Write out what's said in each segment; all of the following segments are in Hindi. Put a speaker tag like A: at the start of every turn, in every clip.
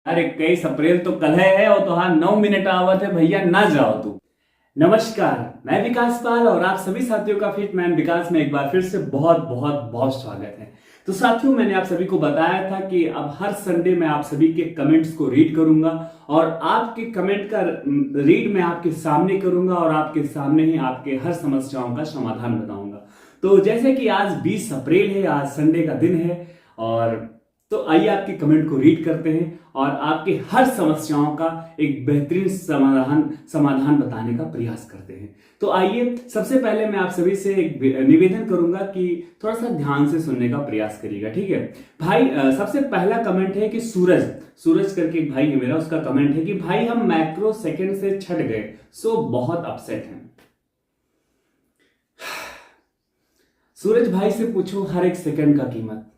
A: अरे 21 अप्रैल तो कल है और तो हाँ 9 मिनट आवत है भैया, ना जाओ तू। नमस्कार, मैं विकास पाल और आप सभी साथियों का फिटमैन विकास में एक बार फिर से बहुत बहुत बहुत स्वागत है। तो साथियों, मैंने आप सभी को बताया था कि अब हर संडे मैं आप सभी के कमेंट्स को रीड करूंगा और आपके कमेंट का रीड मैं आपके सामने करूंगा और आपके सामने ही आपके हर समस्याओं का समाधान बताऊंगा। तो जैसे कि आज 20 अप्रैल है, आज संडे का दिन है और तो आइए आपके कमेंट को रीड करते हैं और आपके हर समस्याओं का एक बेहतरीन समाधान बताने का प्रयास करते हैं। तो आइए, सबसे पहले मैं आप सभी से एक निवेदन करूंगा कि थोड़ा सा ध्यान से सुनने का प्रयास करिएगा, ठीक है भाई। सबसे पहला कमेंट है कि सूरज सूरज करके एक भाई है मेरा, उसका कमेंट है कि भाई हम माइक्रो सेकंड से छट गए, सो बहुत अपसेट हैं। सूरज भाई से पूछो हर एक सेकंड का कीमत,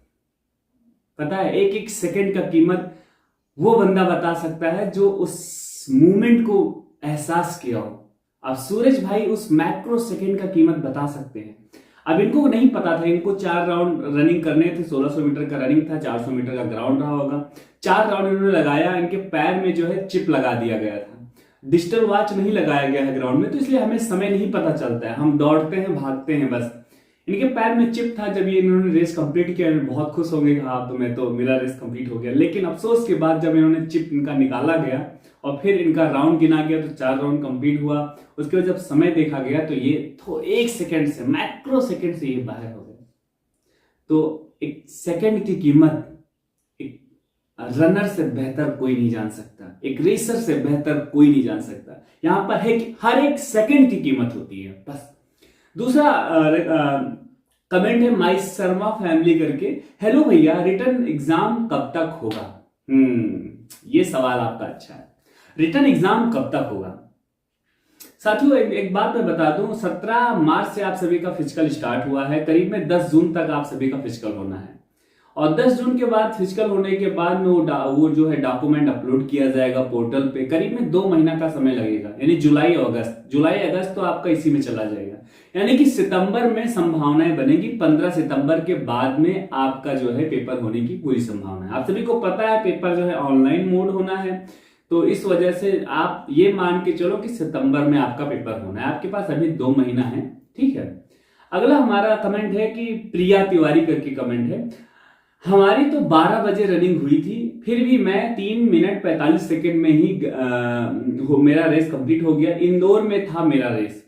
A: पता है एक एक सेकंड का कीमत वो बंदा बता सकता है जो उस मूवमेंट को एहसास किया हो। अब सूरज भाई उस मैक्रो सेकंड का कीमत बता सकते हैं। अब इनको नहीं पता था, इनको 4 राउंड रनिंग करने थे, 1600 मीटर का रनिंग था, 400 मीटर का ग्राउंड रहा होगा। 4 राउंड इन्होंने लगाया, इनके पैर में जो है चिप लगा दिया गया था। डिजिटल वॉच नहीं लगाया गया है ग्राउंड में, तो इसलिए हमें समय नहीं पता चलता है, हम दौड़ते हैं भागते हैं बस। इनके पैर में चिप था। जब ये इन्होंने रेस कंप्लीट किया, बहुत खुश होंगे, हाँ तो मैं तो मेरा रेस कंप्लीट हो गया। लेकिन अफसोस के बाद जब इन्होंने चिप इनका निकाला गया और फिर इनका राउंड गिना गया तो 4 राउंड कंप्लीट हुआ। उसके बाद जब समय देखा गया तो ये तो 1 सेकंड से, माइक्रो सेकंड से ये बाहर हो गए। तो एक सेकंड की कीमत एक रनर से बेहतर कोई नहीं जान सकता, एक रेसर से बेहतर कोई नहीं जान सकता। यहां पर है कि हर एक सेकंड की कीमत होती है बस। दूसरा कमेंट है माई शर्मा फैमिली करके, हेलो भैया रिटर्न एग्जाम कब तक होगा। ये सवाल आपका अच्छा है, रिटर्न एग्जाम कब तक होगा। साथियों एक बात मैं बता दूं, 17 मार्च से आप सभी का फिजिकल स्टार्ट हुआ है, करीब में 10 जून तक आप सभी का फिजिकल होना है और 10 जून के बाद फिजिकल होने के बाद में वो जो है डॉक्यूमेंट अपलोड किया जाएगा पोर्टल पे। करीब में 2 महीना का समय लगेगा, यानी जुलाई अगस्त तो आपका इसी में चला जाएगा। यानी कि सितंबर में संभावनाएं बनेगी, 15 सितंबर के बाद में आपका जो है पेपर होने की पूरी संभावना है। आप सभी को पता है पेपर जो है ऑनलाइन मोड होना है, तो इस वजह से आप ये मान के चलो कि सितंबर में आपका पेपर होना है। आपके पास अभी 2 महीना है, ठीक है। अगला हमारा कमेंट है कि प्रिया तिवारी करके कमेंट है, हमारी तो 12 बजे रनिंग हुई थी, फिर भी मैं 3 मिनट 45 सेकंड में ही मेरा रेस कंप्लीट हो गया। इंदौर में था मेरा रेस,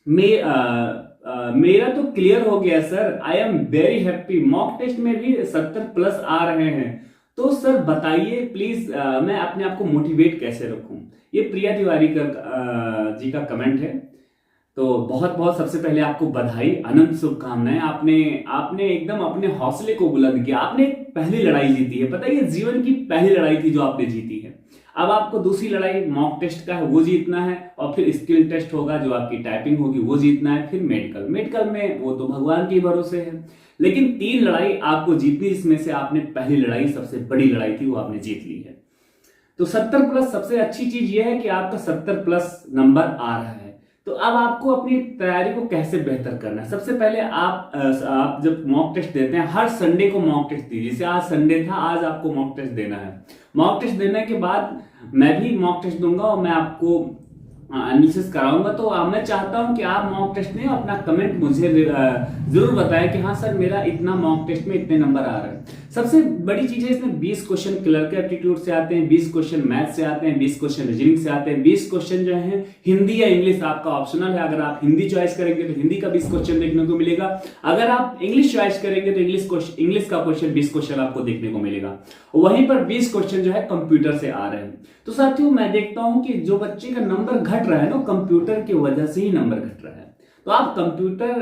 A: मेरा तो क्लियर हो गया sir, I am very happy. Mock test में भी 70 प्लस आ रहे हैं, तो सर बताइए प्लीज मैं अपने आप को मोटिवेट कैसे रखूं। ये प्रिया तिवारी जी का कमेंट है। तो बहुत बहुत सबसे पहले आपको बधाई, अनंत शुभकामनाएं। आपने एकदम अपने हौसले को बुलंद किया, आपने पहली लड़ाई जीती है। पता है ये जीवन की पहली लड़ाई थी जो आपने जीती है। अब आपको दूसरी लड़ाई मॉक टेस्ट का है, वो जीतना है और फिर स्किल टेस्ट होगा जो आपकी टाइपिंग होगी, वो जीतना है। फिर मेडिकल में वो तो भगवान के भरोसे है, लेकिन 3 लड़ाई आपको जीतनी, जिसमें से आपने पहली लड़ाई सबसे बड़ी लड़ाई थी वो आपने जीत ली है। तो 70 प्लस सबसे अच्छी चीज ये है कि आपका 70 प्लस नंबर आ रहा है। तो अब आपको अपनी तैयारी को कैसे बेहतर करना है। सबसे पहले आप जब मॉक टेस्ट देते हैं, हर संडे को मॉक टेस्ट दीजिए। जैसे आज संडे था, आज आपको मॉक टेस्ट देना है। मॉक टेस्ट देने के बाद मैं भी मॉक टेस्ट दूंगा और मैं आपको एनालिसिस कराऊंगा। तो मैं चाहता हूं कि आप मॉक टेस्ट में अपना कमेंट मुझे जरूर बताएं कि हाँ सर मेरा इतना मॉक टेस्ट में इतने नंबर आ रहे हैं। सबसे बड़ी चीज है इसमें 20 क्वेश्चन क्लर्क एप्टीट्यूड से आते हैं, 20 क्वेश्चन मैथ से आते हैं, 20 क्वेश्चन रीजनिंग से आते हैं, 20 क्वेश्चन जो है हिंदी या इंग्लिश आपका ऑप्शनल है। अगर आप हिंदी चॉइस करेंगे तो हिंदी का 20 क्वेश्चन देखने को मिलेगा। अगर आप इंग्लिश चॉइस करेंगे तो इंग्लिश का क्वेश्चन 20 क्वेश्चन आपको देखने को मिलेगा। वहीं पर 20 क्वेश्चन जो है कंप्यूटर से आ रहे हैं। तो साथियों मैं देखता हूं कि जो बच्चे का नंबर घट रहा है ना, कंप्यूटर की वजह से ही नंबर घट रहा है। तो आप कंप्यूटर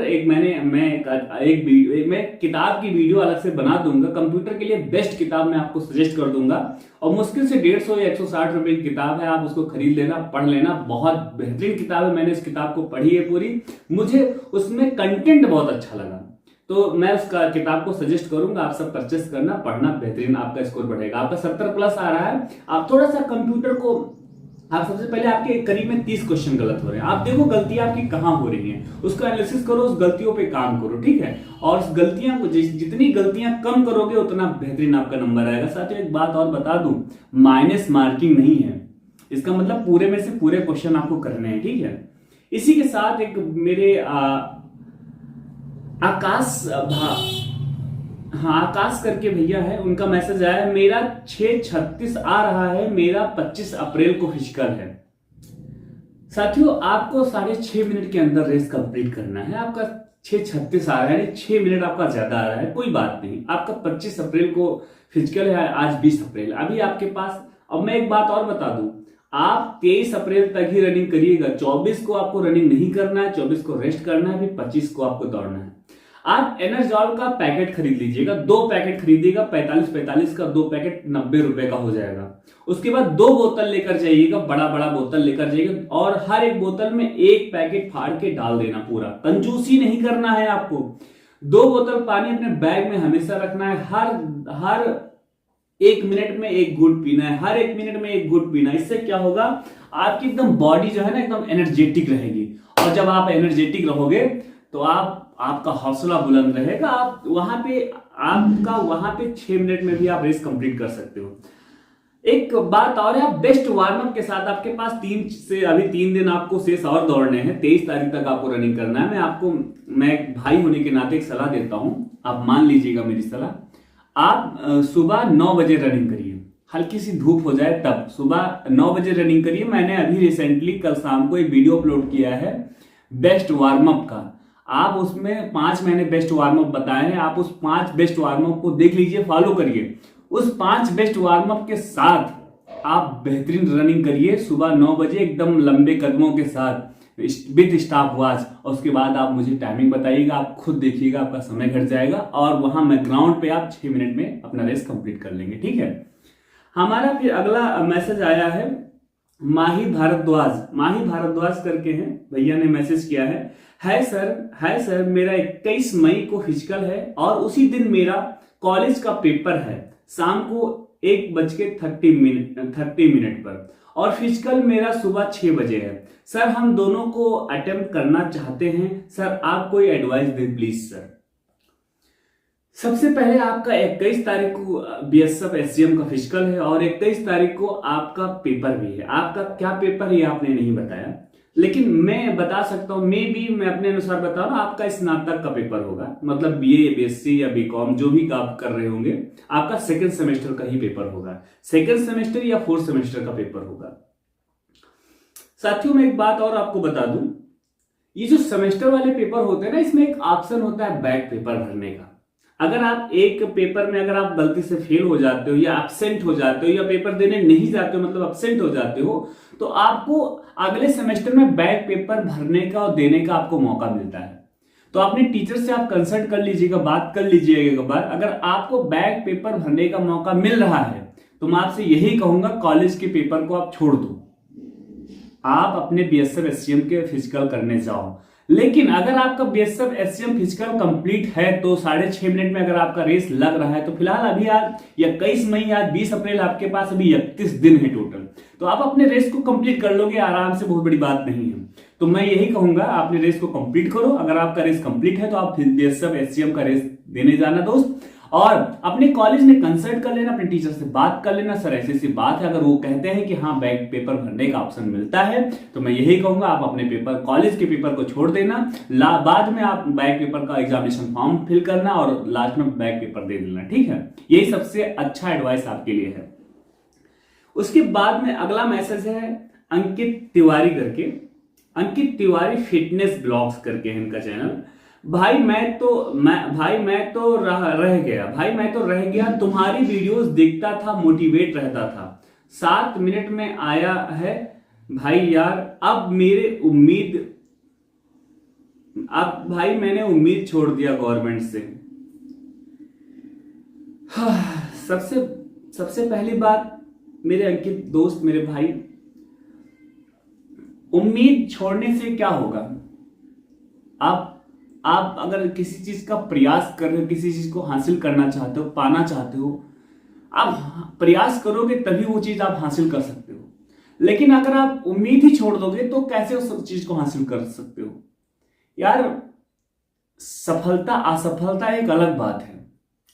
A: मैं किताब की वीडियो अलग से बना दूंगा। कंप्यूटर के लिए बेस्ट किताब मैं आपको सजेस्ट कर दूंगा और मुश्किल से 150 या 160 रुपए की किताब है। आप उसको खरीद लेना, पढ़ लेना, बहुत बेहतरीन किताब है। मैंने इस किताब को पढ़ी है पूरी, मुझे उसमें कंटेंट बहुत अच्छा लगा, तो मैं उसका किताब को सजेस्ट करूंगा। आप सब परचेस करना, पढ़ना, बेहतरीन आपका स्कोर बढ़ेगा। आपका 70 प्लस आ रहा है, आप थोड़ा सा कंप्यूटर को आप सबसे पहले आपके करीब में 30 क्वेश्चन गलत हो रहे हैं, आप देखो गलतियां आपकी कहां हो रही हैं, उसका एनालिसिस करो, उस गलतियों पे काम करो, ठीक है। और उस गलतियां को जितनी गलतियां कम करोगे उतना बेहतरीन आपका नंबर आएगा। साथियों एक बात और बता दूं, माइनस मार्किंग नहीं है, इसका मतलब पूरे में से पूरे क्वेश्चन आपको करने हैं, ठीक है। इसी के साथ एक मेरे आकाश करके भैया है, उनका मैसेज आया है, मेरा 6:36 आ रहा है, मेरा 25 अप्रैल को फिजिकल है। साथियों आपको 6.5 मिनट के अंदर रेस कंप्लीट करना है। आपका 6:36 आ रहा है, 6 मिनट आपका ज्यादा आ रहा है, कोई बात नहीं। आपका 25 अप्रैल को फिजिकल है, आज 20 अप्रैल, अभी आपके पास। अब मैं एक बात और बता दूं, आप 23 अप्रैल तक ही रनिंग करिएगा, 24 को आपको रनिंग नहीं करना है, 24 को रेस्ट करना है, फिर 25 को आपको दौड़ना है। आप एनर्जॉल का पैकेट खरीद लीजिएगा, 2 पैकेट खरीदिएगा, 45 का 2 पैकेट 90 रुपए का हो जाएगा। उसके बाद 2 बोतल लेकर जाइएगा, बड़ा बड़ा बोतल लेकर जाइएगा, और हर एक बोतल में 1 पैकेट फाड़ के डाल देना, पूरा कंजूसी नहीं करना है आपको। 2 बोतल पानी अपने बैग में हमेशा रखना है, हर 1 मिनट में 1 घूंट पीना है, हर 1 मिनट में 1 घूंट पीना है। इससे क्या होगा, आपकी एकदम बॉडी जो है ना एकदम एनर्जेटिक रहेगी, और जब आप एनर्जेटिक रहोगे तो आपका हौसला बुलंद रहेगा, आप वहां पे 6 मिनट में भी आप रेस कंप्लीट कर सकते हो। एक बात और है, आप बेस्ट वार्म अप के साथ, आपके पास अभी 3 दिन आपको शेष और दौड़ने हैं, 23 तारीख तक आपको रनिंग करना है। मैं भाई होने के नाते एक सलाह देता हूं, आप मान लीजिएगा मेरी सलाह। आप सुबह 9 बजे रनिंग करिए, हल्की सी धूप हो जाए तब सुबह 9 बजे रनिंग करिए। मैंने अभी रिसेंटली कल शाम को एक वीडियो अपलोड किया है बेस्ट वार्म अप का, आप उसमें 5 मैंने बेस्ट वार्म अप बताए हैं, आप उस 5 बेस्ट वार्म अप को देख लीजिए, फॉलो करिए। उस 5 बेस्ट वार्म अप के साथ आप बेहतरीन रनिंग करिए सुबह 9 बजे एकदम लंबे कदमों के साथ विद स्टॉप वॉच, और उसके बाद आप मुझे टाइमिंग बताइएगा, आप खुद देखिएगा, आपका समय घट जाएगा, और वहां मैं ग्राउंड पे आप 6 मिनट में अपना रेस कंप्लीट कर लेंगे, ठीक है। हमारा फिर अगला मैसेज आया है, माही भारद्वाज करके हैं भैया ने मैसेज किया है, हाय सर मेरा 21 मई को फिजिकल है, और उसी दिन मेरा कॉलेज का पेपर है, शाम को 1:30 पर, और फिजिकल मेरा सुबह 6 बजे है। सर हम दोनों को अटेम्प्ट करना चाहते हैं, सर आप कोई एडवाइस दें प्लीज सर। सबसे पहले आपका 21 तारीख को बीएसएफ एसडीएम का फिजिकल है, और 21 तारीख को आपका पेपर भी है। आपका क्या पेपर है ये आपने नहीं बताया, लेकिन मैं बता सकता हूं, मैं अपने अनुसार बता रहा हूं, आपका स्नातक का पेपर होगा, मतलब बीए बीएससी या बीकॉम जो भी आप कर रहे होंगे, आपका 2nd सेमेस्टर का ही पेपर होगा, 2nd सेमेस्टर या 4th सेमेस्टर का पेपर होगा। साथियों मैं एक बात और आपको बता दूं, ये जो सेमेस्टर वाले पेपर होते हैं ना, इसमें एक ऑप्शन होता है बैक पेपर भरने का। अगर आप एक पेपर में अगर आप गलती से फेल हो जाते हो, या एब्सेंट हो जाते हो, या पेपर देने नहीं जाते हो, मतलब एब्सेंट हो जाते हो, तो आपको अगले सेमेस्टर में बैक पेपर भरने का और देने का आपको मौका मिलता है। तो अपने टीचर से आप कंसल्ट कर लीजिएगा, बात कर लीजिएगा एक बार। अगर आपको बैक पेपर भरने का मौका मिल रहा है तो मैं आपसे यही कहूंगा, कॉलेज के पेपर को आप छोड़ दो, आप अपने बीएसएफ एससीएम के फिजिकल करने जाओ। लेकिन अगर आपका बीएसएफ एससीएम फिजिकल कंप्लीट है तो 6.5 मिनट में अगर आपका रेस लग रहा है, तो फिलहाल अभी आज 21 मई, आज 20 अप्रैल, आपके पास अभी 31 दिन है टोटल, तो आप अपने रेस को कंप्लीट कर लोगे आराम से, बहुत बड़ी बात नहीं है। तो मैं यही कहूंगा, आपने रेस को कंप्लीट करो। अगर आपका रेस कंप्लीट है तो आप बीएसएफ एससीएम का रेस देने जाना दोस्त, और अपने कॉलेज में कंसल्ट कर लेना, अपने टीचर से बात कर लेना, सर ऐसी ऐसी बात है। अगर वो कहते हैं कि हाँ बैक पेपर भरने का ऑप्शन मिलता है, तो मैं यही कहूंगा आप अपने पेपर, कॉलेज के पेपर को छोड़ देना, बाद में आप बैक पेपर का एग्जामिनेशन फॉर्म फिल करना, और लास्ट में बैक पेपर दे देना, ठीक है। यही सबसे अच्छा एडवाइस आपके लिए है। उसके बाद में अगला मैसेज है अंकित तिवारी करके, अंकित तिवारी फिटनेस ब्लॉग्स करके है इनका चैनल। भाई मैं तो रह गया, तुम्हारी वीडियोस देखता था, मोटिवेट रहता था, 7 मिनट में आया है भाई यार, अब मैंने उम्मीद छोड़ दिया गवर्नमेंट से। सबसे पहली बात मेरे अंकित दोस्त, मेरे भाई, उम्मीद छोड़ने से क्या होगा? आप अगर किसी चीज का प्रयास कर रहे हो, किसी चीज को हासिल करना चाहते हो, पाना चाहते हो, आप प्रयास करोगे तभी वो चीज आप हासिल कर सकते हो। लेकिन अगर आप उम्मीद ही छोड़ दोगे तो कैसे उस चीज को हासिल कर सकते हो यार। सफलता असफलता एक अलग बात है,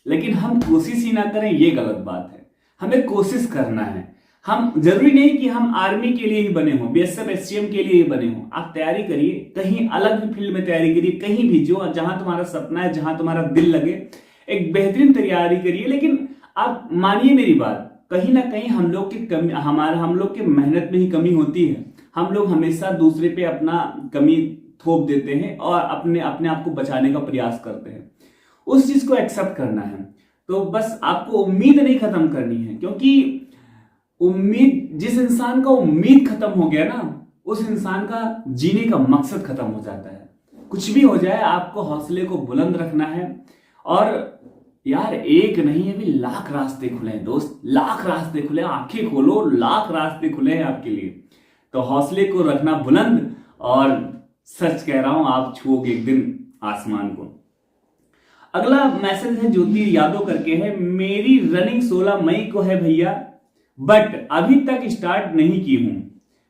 A: लेकिन हम कोशिश ही ना करें ये गलत बात है। हमें कोशिश करना है। हम जरूरी नहीं कि हम आर्मी के लिए ही बने हों, बीएसएफ एसटीएम के लिए ही बने हों। आप तैयारी करिए, कहीं अलग भी फील्ड में तैयारी करिए, कहीं भी जो जहां तुम्हारा सपना है, जहां तुम्हारा दिल लगे, एक बेहतरीन तैयारी करिए। लेकिन आप मानिए मेरी बात, कहीं ना कहीं हम लोग की कमी, हम लोग की मेहनत में ही कमी होती है। हम लोग हमेशा दूसरे पे अपना कमी थोप देते हैं और अपने अपने आप को बचाने का प्रयास करते हैं। उस चीज को एक्सेप्ट करना है। तो बस आपको उम्मीद नहीं खत्म करनी है, क्योंकि उम्मीद, जिस इंसान का उम्मीद खत्म हो गया ना, उस इंसान का जीने का मकसद खत्म हो जाता है। कुछ भी हो जाए, आपको हौसले को बुलंद रखना है। और यार एक नहीं है, भी लाख रास्ते खुले हैं दोस्त, लाख रास्ते खुले हैं। आंखें खोलो, लाख रास्ते खुले हैं आपके लिए। तो हौसले को रखना बुलंद, और सच कह रहा हूं, आप छुओगे एक दिन आसमान को। अगला मैसेज है ज्योति यादव करके है, मेरी रनिंग 16 मई को है भैया, बट अभी तक स्टार्ट नहीं की हूं।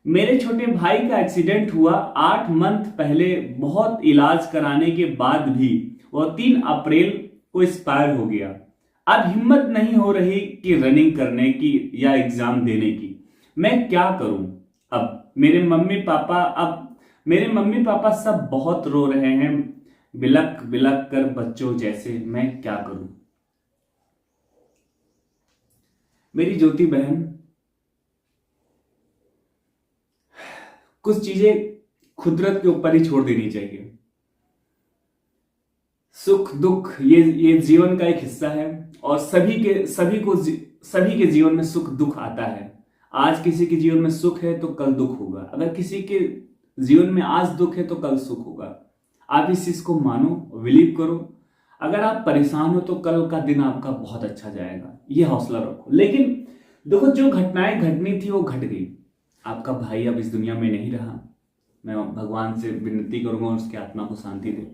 A: मेरे छोटे भाई का एक्सीडेंट हुआ 8 मंथ पहले, बहुत इलाज कराने के बाद भी वह 3 अप्रैल को एक्सपायर हो गया। अब हिम्मत नहीं हो रही कि रनिंग करने की या एग्जाम देने की। मैं क्या करूं? अब मेरे मम्मी पापा सब बहुत रो रहे हैं, बिलक बिलक कर बच्चों जैसे। मैं क्या करूं? मेरी ज्योति बहन, कुछ चीजें कुदरत के ऊपर ही छोड़ देनी चाहिए। सुख दुख ये जीवन का एक हिस्सा है, और सभी के जीवन में सुख दुख आता है। आज किसी के जीवन में सुख है तो कल दुख होगा, अगर किसी के जीवन में आज दुख है तो कल सुख होगा। आप इस चीज को मानो, बिलीव करो। अगर आप परेशान हो तो कल का दिन आपका बहुत अच्छा जाएगा, ये हौसला रखो। लेकिन देखो, जो घटनाएं घटनी थी वो घट गई। आपका भाई अब इस दुनिया में नहीं रहा, मैं भगवान से विनती करूंगा उसकी आत्मा को शांति दे।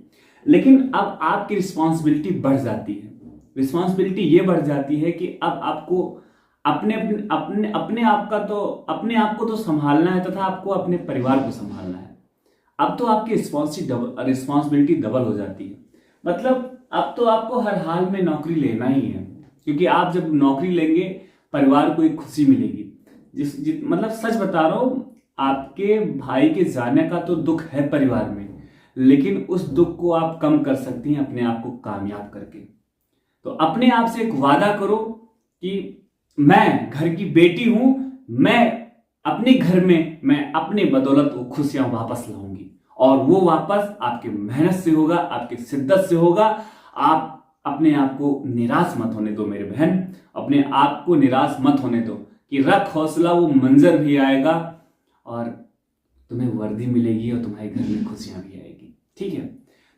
A: लेकिन अब आपकी रिस्पॉन्सिबिलिटी बढ़ जाती है। रिस्पॉन्सिबिलिटी ये बढ़ जाती है कि अब आपको अपने आप को तो संभालना है, तथा आपको अपने परिवार को संभालना है। अब तो आपकी रिस्पॉन्सिबिलिटी डबल हो जाती है। मतलब अब तो आपको हर हाल में नौकरी लेना ही है, क्योंकि आप जब नौकरी लेंगे परिवार को एक खुशी मिलेगी। मतलब सच बता रहा हूं, आपके भाई के जाने का तो दुख है परिवार में, लेकिन उस दुख को आप कम कर सकती हैं अपने आप को कामयाब करके। तो अपने आप से एक वादा करो कि मैं घर की बेटी हूं, मैं अपने घर में मैं अपने बदौलत वो खुशियां वापस लाऊंगी, और वो वापस आपके मेहनत से होगा, आपकी शिद्दत से होगा। आप अपने आप को निराश मत होने दो मेरे बहन, अपने आप को निराश मत होने दो, कि रख हौसला, वो मंजर भी आएगा और तुम्हें वर्दी मिलेगी और तुम्हारे घर में खुशियां भी आएगी। ठीक है,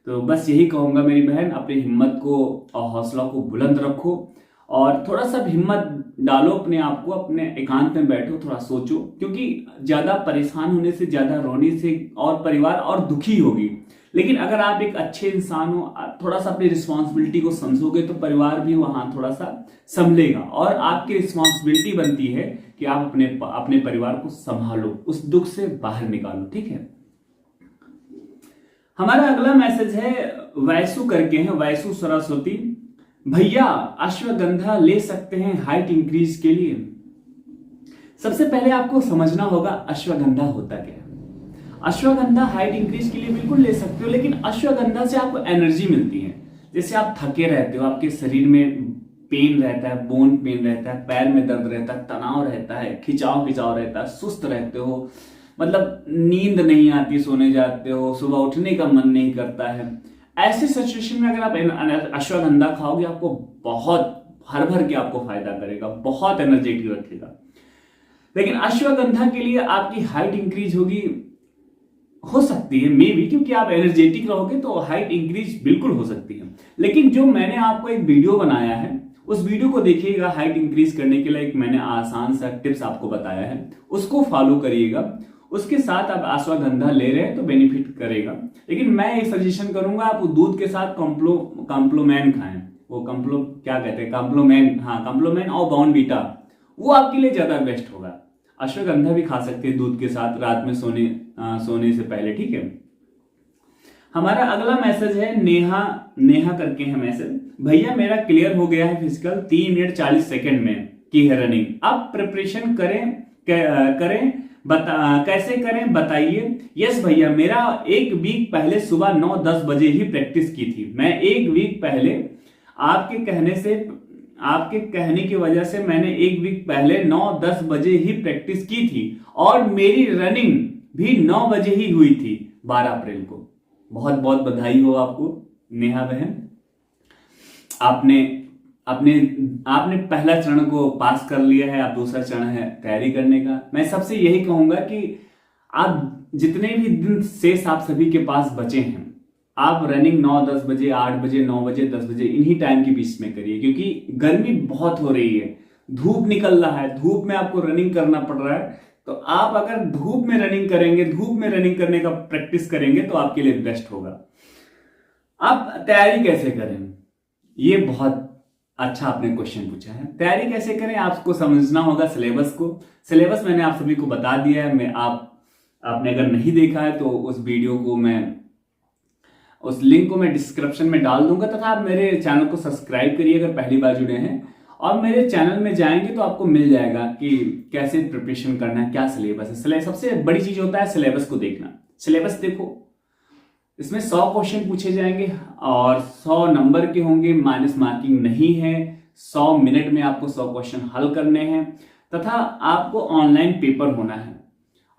A: तो बस यही कहूंगा मेरी बहन, अपनी हिम्मत को और हौसला को बुलंद रखो, और थोड़ा सा हिम्मत डालो अपने आप को, अपने एकांत में बैठो, थोड़ा सोचो, क्योंकि ज्यादा परेशान होने से, ज्यादा रोने से और परिवार और दुखी होगी। लेकिन अगर आप एक अच्छे इंसान हो, थोड़ा सा अपनी रिस्पॉन्सिबिलिटी को समझोगे तो परिवार भी वहां थोड़ा सा संभलेगा, और आपकी रिस्पॉन्सिबिलिटी बनती है कि आप अपने परिवार को संभालो, उस दुख से बाहर निकालो। ठीक है, हमारा अगला मैसेज है वैसु करके है, वैसु सरस्वती, भैया अश्वगंधा ले सकते हैं हाइट इंक्रीज के लिए? सबसे पहले आपको समझना होगा अश्वगंधा होता क्या है। अश्वगंधा हाइट इंक्रीज के लिए बिल्कुल ले सकते हो, लेकिन अश्वगंधा से आपको एनर्जी मिलती है। जैसे आप थके रहते हो, आपके शरीर में पेन रहता है, बोन पेन रहता है, पैर में दर्द रहता है, तनाव रहता है, खिंचाव रहता है, सुस्त रहते हो, मतलब नींद नहीं आती, सोने जाते हो, सुबह उठने का मन नहीं करता है। ऐसे सिचुएशन में अगर आप अश्वगंधा खाओगे, आपको बहुत भर भर के आपको फायदा करेगा, बहुत एनर्जेटिक रखेगा। लेकिन अश्वगंधा के लिए आपकी हाइट इंक्रीज हो सकती है मे बी, क्योंकि आप एनर्जेटिक रहोगे तो हाइट इंक्रीज बिल्कुल हो सकती है। लेकिन जो मैंने आपको एक वीडियो बनाया है, उस वीडियो को देखिएगा। हाइट इंक्रीज करने के लिए एक मैंने आसान सा टिप्स आपको बताया है, उसको फॉलो करिएगा। उसके साथ आप अश्वगंधा ले रहे हैं तो बेनिफिट करेगा। लेकिन मैं एक सजेशन करूंगा, आप दूध के साथ कॉम्प्लोमैन खाएं। वो क्या कहते हैं, कॉम्प्लोमैन और बॉर्नवीटा, वो आपके लिए ज्यादा बेस्ट होगा। अश्वगंधा भी खा सकते हैं दूध के साथ रात में सोने से पहले, ठीक है। हमारा अगला मैसेज है नेहा करके है मैसेज। भैया मेरा क्लियर हो गया है फिजिकल 3 मिनट 40 सेकंड में की है रनिंग, अब प्रिपरेशन कैसे करें बताइए। यस भैया, मेरा 1 वीक पहले सुबह 9-10 बजे ही प्रैक्टिस की थी। मैं 1 वीक पहले आपके कहने की वजह से मैंने 1 वीक पहले 9-10 बजे ही प्रैक्टिस की थी और मेरी रनिंग भी 9 बजे ही हुई थी 12 अप्रैल को। बहुत बहुत बधाई हो आपको नेहा बहन, आपने पहला चरण को पास कर लिया है। अब दूसरा चरण है तैयारी करने का। मैं सबसे यही कहूंगा कि आप जितने भी दिन शेष आप सभी के पास बचे हैं, आप रनिंग 9-10 बजे, 8 बजे, 9 बजे, 10 बजे इन्हीं टाइम के बीच में करिए, क्योंकि गर्मी बहुत हो रही है, धूप निकल रहा है, धूप में आपको रनिंग करना पड़ रहा है। तो आप अगर धूप में रनिंग करेंगे, धूप में रनिंग करने का प्रैक्टिस करेंगे तो आपके लिए बेस्ट होगा। अब तैयारी कैसे करें, ये बहुत अच्छा आपने क्वेश्चन पूछा है। तैयारी कैसे करें, आपको समझना होगा सिलेबस को। सिलेबस मैंने आप सभी को बता दिया है। आपने अगर नहीं देखा है तो उस वीडियो को उस लिंक को मैं डिस्क्रिप्शन में डाल दूंगा, तथा आप मेरे चैनल को सब्सक्राइब करिए अगर पहली बार जुड़े हैं, और मेरे चैनल में जाएंगे तो आपको मिल जाएगा कि कैसे प्रिपरेशन करना है, क्या सिलेबस है। सबसे बड़ी चीज होता है सिलेबस को देखना। सिलेबस देखो, इसमें 100 क्वेश्चन पूछे जाएंगे और 100 नंबर के होंगे, माइनस मार्किंग नहीं है। 100 मिनट में आपको 100 क्वेश्चन हल करने हैं, तथा आपको ऑनलाइन पेपर होना है।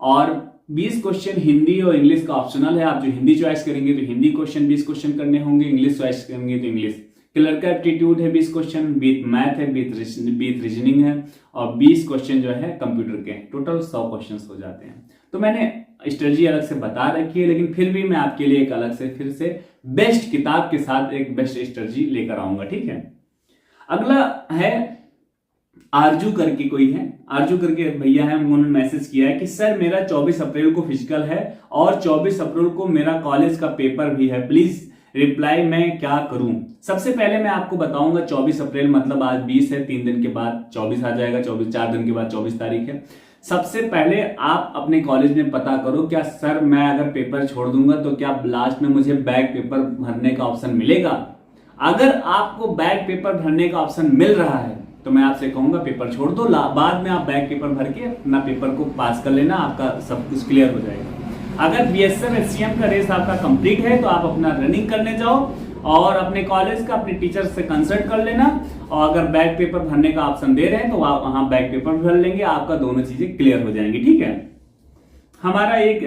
A: और 20 क्वेश्चन हिंदी और इंग्लिश का ऑप्शनल है। आप जो हिंदी चॉइस करेंगे तो हिंदी क्वेश्चन 20 क्वेश्चन करने होंगे, इंग्लिश चॉइस करेंगे तो इंग्लिश। क्लर्क का एप्टीट्यूड है 20 क्वेश्चन, विथ मैथ है, विथ रीजनिंग है, और 20 क्वेश्चन जो है कंप्यूटर के हैं। टोटल 100 क्वेश्चन हो जाते हैं। तो मैंने स्ट्रेटजी अलग से बता रखी है, लेकिन फिर भी मैं आपके लिए एक अलग से फिर से बेस्ट किताब के साथ एक बेस्ट स्ट्रेटजी लेकर आऊंगा, ठीक है। अगला है आरजू करके कोई है, आरजू करके भैया है, उन्होंने मैसेज किया है कि सर मेरा 24 अप्रैल को फिजिकल है और 24 अप्रैल को मेरा कॉलेज का पेपर भी है, प्लीज रिप्लाई मैं क्या करूं। सबसे पहले मैं आपको बताऊंगा 24 अप्रैल मतलब आज 20 है, 3 दिन के बाद 24 आ जाएगा, 4 दिन के बाद 24 तारीख है। सबसे पहले आप अपने कॉलेज में पता करो, क्या सर मैं अगर पेपर छोड़ दूंगा तो क्या लास्ट में मुझे बैक पेपर भरने का ऑप्शन मिलेगा। अगर आपको बैक पेपर भरने का ऑप्शन मिल रहा है तो मैं आपसे कहूंगा पेपर छोड़ दो, बाद में आप बैक पेपर भर के अपना पेपर को पास कर लेना, आपका सब कुछ क्लियर हो जाएगा। अगर बीएसएफ एचसीएम का रेस आपका कंप्लीट है तो आप अपना रनिंग करने जाओ और अपने कॉलेज का अपने टीचर से कंसल्ट कर लेना, और अगर बैक पेपर भरने का ऑप्शन दे रहे हैं तो आप वहां बैक पेपर भर लेंगे, आपका दोनों चीजें क्लियर हो जाएंगी, ठीक है। हमारा एक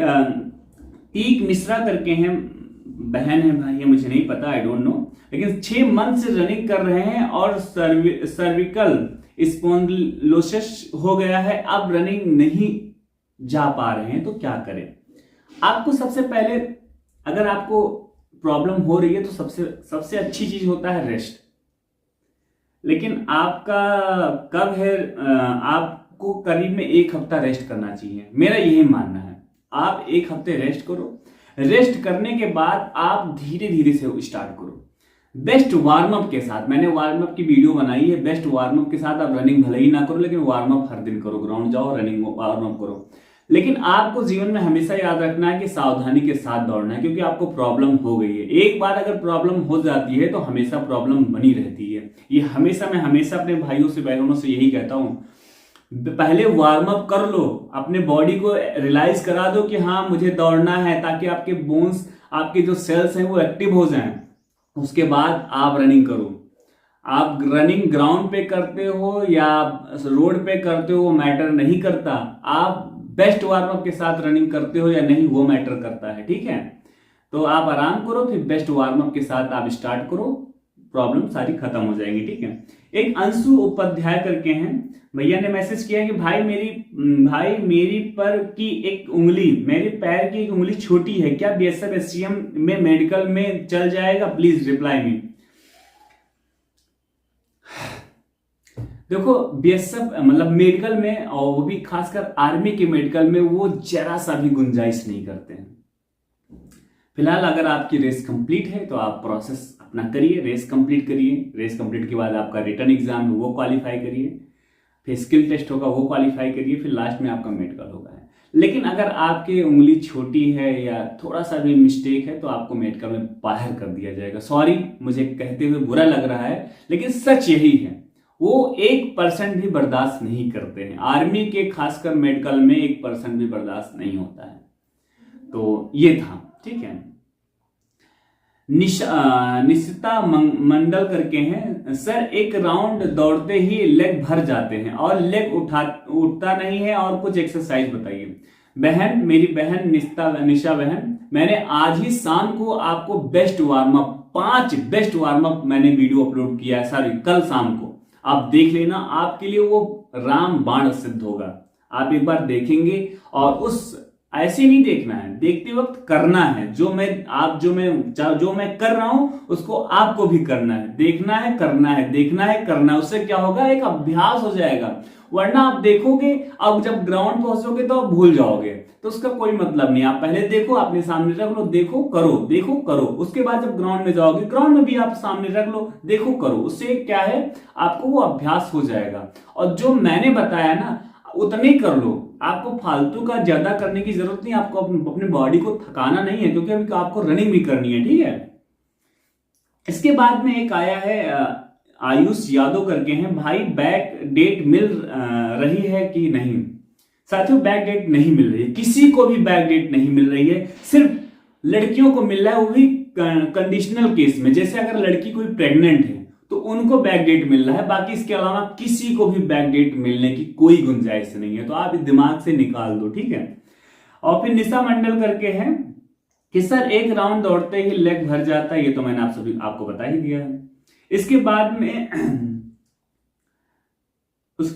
A: टीक मिश्रा करके हैं, बहन है भाई है, मुझे नहीं पता, आई डोंट नो, लेकिन 6 मंथ से रनिंग कर रहे हैं और सर्विकल स्पॉन्डिलोसिस हो गया है, अब रनिंग नहीं जा पा रहे हैं तो क्या करें। आपको सबसे पहले अगर आपको प्रॉब्लम हो रही है तो सबसे अच्छी चीज होता है रेस्ट। लेकिन आपका कब है, आपको करीब में 1 हफ्ता रेस्ट करना चाहिए, मेरा यही मानना है। आप 1 हफ्ते रेस्ट करो, रेस्ट करने के बाद आप धीरे धीरे से स्टार्ट करो बेस्ट वार्म अप के साथ। मैंने वार्म अप की वीडियो बनाई है, बेस्ट वार्म अप के साथ आप रनिंग भले ही ना करो, लेकिन वार्म अप हर दिन करो, ग्राउंड जाओ, रनिंग वार्म अप करो। लेकिन आपको जीवन में हमेशा याद रखना है कि सावधानी के साथ दौड़ना है, क्योंकि आपको प्रॉब्लम हो गई है। एक बार अगर प्रॉब्लम हो जाती है तो हमेशा प्रॉब्लम बनी रहती है। ये मैं हमेशा अपने भाइयों से बहनों से यही कहता हूं, पहले वार्म अप कर लो, अपने बॉडी को रियलाइज करा दो कि हाँ मुझे दौड़ना है, ताकि आपके बोन्स, आपके जो सेल्स हैं वो एक्टिव हो जाएं। उसके बाद आप रनिंग करो। आप रनिंग ग्राउंड पे करते हो या रोड पे करते हो वो मैटर नहीं करता, आप बेस्ट वार्म अप के साथ रनिंग करते हो या नहीं वो मैटर करता है, ठीक है। तो आप आराम करो, फिर बेस्ट वार्म अप के साथ आप स्टार्ट करो, प्रॉब्लम सारी खत्म हो जाएंगी, ठीक है। एक अंशु उपाध्याय करके हैं, भैया ने मैसेज किया है कि भाई मेरी पर की एक उंगली, मेरे पैर की एक उंगली छोटी है, क्या बीएसएफ एचसीएम में मेडिकल में चल जाएगा, प्लीज रिप्लाई मी। देखो बीएसएफ मतलब मेडिकल में, और वो भी खासकर आर्मी के मेडिकल में, वो जरा सा भी गुंजाइश नहीं करते हैं। फिलहाल अगर आपकी रेस कंप्लीट है तो आप प्रोसेस अपना करिए, रेस कंप्लीट करिए, रेस कंप्लीट के बाद आपका रिटर्न एग्जाम है वो क्वालिफाई करिए। फिर स्किल टेस्ट होगा, वो क्वालिफाई करिए, फिर लास्ट में आपका मेडिकल होगा। लेकिन अगर आपकी उंगली छोटी है या थोड़ा सा भी मिस्टेक है तो आपको मेडिकल में बाहर कर दिया जाएगा। सॉरी, मुझे कहते हुए बुरा लग रहा है, लेकिन सच यही है। वो 1% भी बर्दाश्त नहीं करते हैं। आर्मी के खासकर मेडिकल में 1% भी बर्दाश्त नहीं होता है। तो ये था, ठीक है। निशिता मंडल करके हैं, सर एक राउंड दौड़ते ही लेग भर जाते हैं और लेग उठता नहीं है, और कुछ एक्सरसाइज बताइए। बहन, मेरी बहन निशा बहन, मैंने आज ही शाम को आपको best warm up 5 best warm up मैंने वीडियो अपलोड किया है, सॉरी कल शाम को, आप देख लेना, आपके लिए वो राम बाण सिद्ध होगा। आप एक बार देखेंगे, और उस ऐसे नहीं देखना है, देखते वक्त करना है। जो मैं कर रहा हूं उसको आपको भी करना है, देखना है, करना है, देखना है, करना है। उससे क्या होगा, एक अभ्यास हो जाएगा। वरना आप देखोगे, अब जब ग्राउंड पहुंचोगे तो आप भूल जाओगे, तो उसका कोई मतलब नहीं। आप पहले देखो, अपने सामने रख लो, देखो करो, देखो करो। उसके बाद जब ग्राउंड में जाओगे, ग्राउंड में भी आप सामने रख लो, देखो करो। उससे क्या है, आपको वो अभ्यास हो जाएगा। और जो मैंने बताया ना, उतने कर लो, आपको फालतू का ज्यादा करने की जरूरत नहीं। आपको अपनी बॉडी को थकाना नहीं है, क्योंकि अभी आपको रनिंग भी करनी है, ठीक है। इसके बाद में एक आया है आयुष यादव करके हैं, भाई बैक डेट मिल रही है कि नहीं। साथियों, बैक डेट नहीं मिल रही है, किसी को भी बैक डेट नहीं मिल रही है। सिर्फ लड़कियों को मिल रहा है, वो भी कंडीशनल केस में। जैसे अगर लड़की कोई प्रेग्नेंट है तो उनको बैक डेट मिल रहा है, बाकी इसके अलावा किसी को भी बैक डेट मिलने की कोई गुंजाइश नहीं है। तो आप दिमाग से निकाल दो, ठीक है। और फिर निशा मंडल करके हैं कि सर एक राउंड दौड़ते ही लेग भर जाता है, ये तो मैंने आपको बता ही दिया है। उसके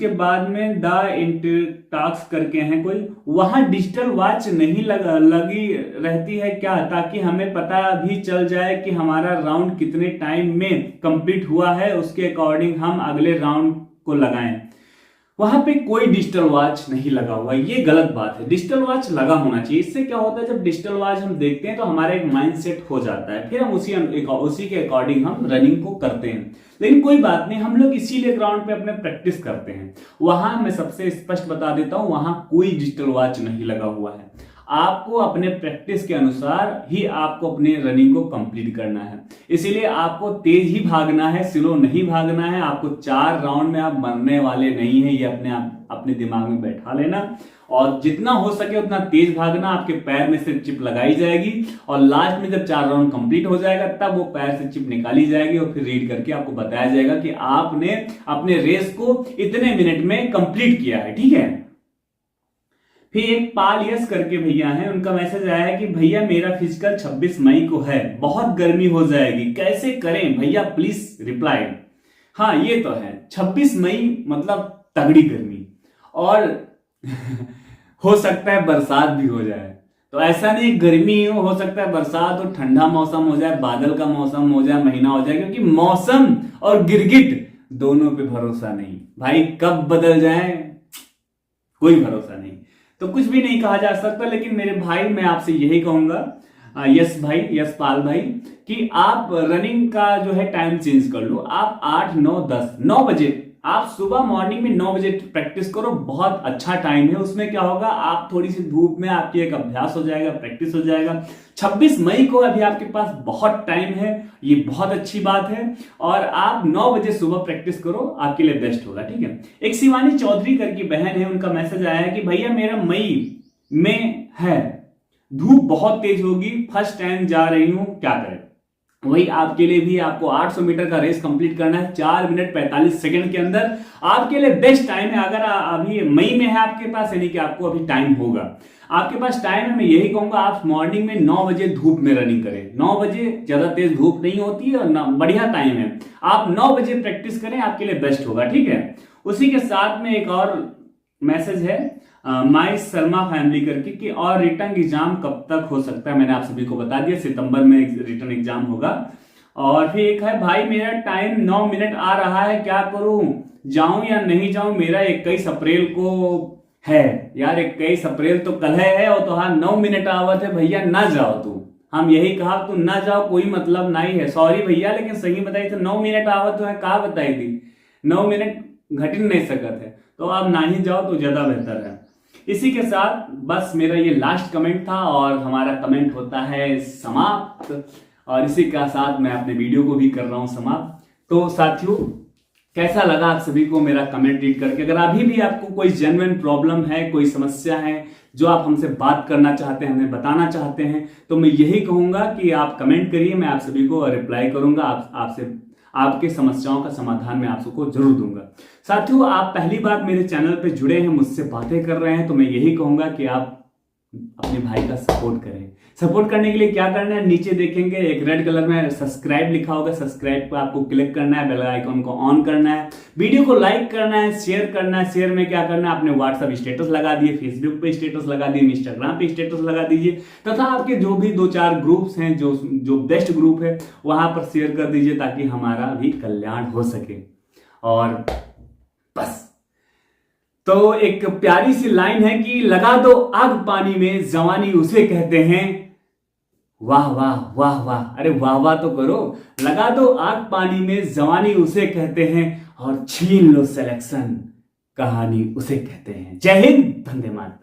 A: बाद में द इंटरटॉक्स करके हैं कोई, वहां डिजिटल वॉच नहीं लगी रहती है क्या, ताकि हमें पता भी चल जाए कि हमारा राउंड कितने टाइम में कंप्लीट हुआ है, उसके अकॉर्डिंग हम अगले राउंड को लगाएं। वहां पे कोई डिजिटल वॉच नहीं लगा हुआ, ये गलत बात है। डिजिटल वॉच लगा होना चाहिए। इससे क्या होता है, जब डिजिटल वॉच हम देखते हैं तो हमारा एक माइंड सेट हो जाता है, फिर हम उसी के अकॉर्डिंग हम रनिंग को करते हैं। लेकिन कोई बात नहीं, हम लोग इसीलिए ग्राउंड पे अपने प्रैक्टिस करते हैं। वहां मैं सबसे स्पष्ट बता देता हूं, वहां कोई डिजिटल वॉच नहीं लगा हुआ है। आपको अपने प्रैक्टिस के अनुसार ही आपको अपने रनिंग को कंप्लीट करना है। इसीलिए आपको तेज ही भागना है, स्लो नहीं भागना है। आपको 4 राउंड में आप मरने वाले नहीं है, ये अपने दिमाग में बैठा लेना। और जितना हो सके उतना तेज भागना, आपके पैर में से चिप लगाई जाएगी, और लास्ट में जब 4 राउंड कंप्लीट हो जाएगा तब वो पैर से चिप निकाली जाएगी, और फिर रीड करके आपको बताया जाएगा कि आपने अपने रेस को इतने मिनट में कंप्लीट किया है, ठीक है। फिर एक पाल यस करके भैया हैं, उनका मैसेज आया है कि भैया मेरा फिजिकल 26 मई को है, बहुत गर्मी हो जाएगी, कैसे करें भैया, प्लीज रिप्लाई। हाँ ये तो है, 26 मई मतलब तगड़ी गर्मी, और हो सकता है बरसात भी हो जाए। तो ऐसा नहीं गर्मी हो सकता है बरसात हो, ठंडा मौसम हो जाए, बादल का मौसम हो जाए, महीना हो जाए, क्योंकि मौसम और गिरगिट दोनों पे भरोसा नहीं भाई, कब बदल जाए कोई भरोसा नहीं। तो कुछ भी नहीं कहा जा सकता। लेकिन मेरे भाई, मैं आपसे यही कहूंगा, यस भाई, यस पाल भाई, कि आप रनिंग का जो है टाइम चेंज कर लो। आप 8, 9, 10, 9 बजे आप सुबह मॉर्निंग में 9 बजे प्रैक्टिस करो, बहुत अच्छा टाइम है। उसमें क्या होगा, आप थोड़ी सी धूप में आपकी एक अभ्यास हो जाएगा, प्रैक्टिस हो जाएगा। 26 मई को अभी आपके पास बहुत टाइम है, ये बहुत अच्छी बात है। और आप 9 बजे सुबह प्रैक्टिस करो, आपके लिए बेस्ट होगा, ठीक है। एक शिवानी चौधरी करके बहन है, उनका मैसेज आया है कि भैया मेरा मई में है, धूप बहुत तेज होगी, फर्स्ट टाइम जा रही हूं, क्या करें। वही आपके लिए भी, आपको 800 मीटर का रेस कंप्लीट करना है 4 मिनट 45 सेकंड के अंदर। आपके लिए बेस्ट टाइम है। अगर अभी मई में है आपके पास, यानी कि आपको अभी टाइम होगा, आपके पास टाइम है। मैं यही कहूंगा, आप मॉर्निंग में 9 बजे धूप में रनिंग करें। 9 बजे ज्यादा तेज धूप नहीं होती है, और बढ़िया टाइम है। आप 9 बजे प्रैक्टिस करें, आपके लिए बेस्ट होगा, ठीक है। उसी के साथ में एक और मैसेज है माई शर्मा फैमिली करके कि और रिटर्न एग्जाम कब तक हो सकता है। मैंने आप सभी को बता दिया, सितंबर में रिटर्न एग्जाम होगा। और फिर एक है, भाई मेरा टाइम 9 मिनट आ रहा है, क्या करूं, जाऊं या नहीं जाऊं, मेरा 21 अप्रैल को है। यार 21 अप्रैल तो कल है, और तो हाँ 9 मिनट आवत है भैया, ना जाओ तू। हम यही कहा, तू ना जाओ, कोई मतलब नहीं है, सॉरी भैया, लेकिन सही बताई तो 9 मिनट आवत तो है, कहा बताई थी 9 मिनट घट नहीं सकत है। तो आप ना ही जाओ तो ज्यादा बेहतर है। इसी के साथ बस मेरा ये लास्ट कमेंट था और हमारा कमेंट होता है समाप्त, और इसी के साथ मैं अपने वीडियो को भी कर रहा हूं समाप्त। तो साथियों, कैसा लगा आप सभी को मेरा कमेंट रीड करके? अगर अभी भी आपको कोई जेन्युइन प्रॉब्लम है, कोई समस्या है जो आप हमसे बात करना चाहते हैं, हमें बताना चाहते हैं, तो मैं यही कहूंगा कि आप कमेंट करिए, मैं आप सभी को रिप्लाई करूंगा। आपसे आपके समस्याओं का समाधान मैं आप सबको जरूर दूंगा। साथियों, आप पहली बार मेरे चैनल पे जुड़े हैं, मुझसे बातें कर रहे हैं, तो मैं यही कहूंगा कि आप अपने भाई का सपोर्ट करें। सपोर्ट करने के लिए क्या करना है, नीचे देखेंगे एक रेड कलर में सब्सक्राइब लिखा होगा, सब्सक्राइब पर आपको क्लिक करना है, बेल आइकन को ऑन करना है, वीडियो को लाइक करना है, शेयर करना है। शेयर में क्या करना है, अपने व्हाट्सएप स्टेटस लगा दिए, फेसबुक पे स्टेटस लगा दिए, इंस्टाग्राम पे स्टेटस लगा दीजिए, तथा आपके जो भी 2-4 ग्रुप्स हैं, जो बेस्ट ग्रुप है, वहां पर शेयर कर दीजिए ताकि हमारा भी कल्याण हो सके। और बस, तो एक प्यारी सी लाइन है कि लगा दो आग पानी में, जवानी उसे कहते हैं। वाह वाह वाह वाह, अरे वाह वाह तो करो। लगा दो आग पानी में, जवानी उसे कहते हैं, और छीन लो सिलेक्शन, कहानी उसे कहते हैं। जय हिंद, वंदे मातरम।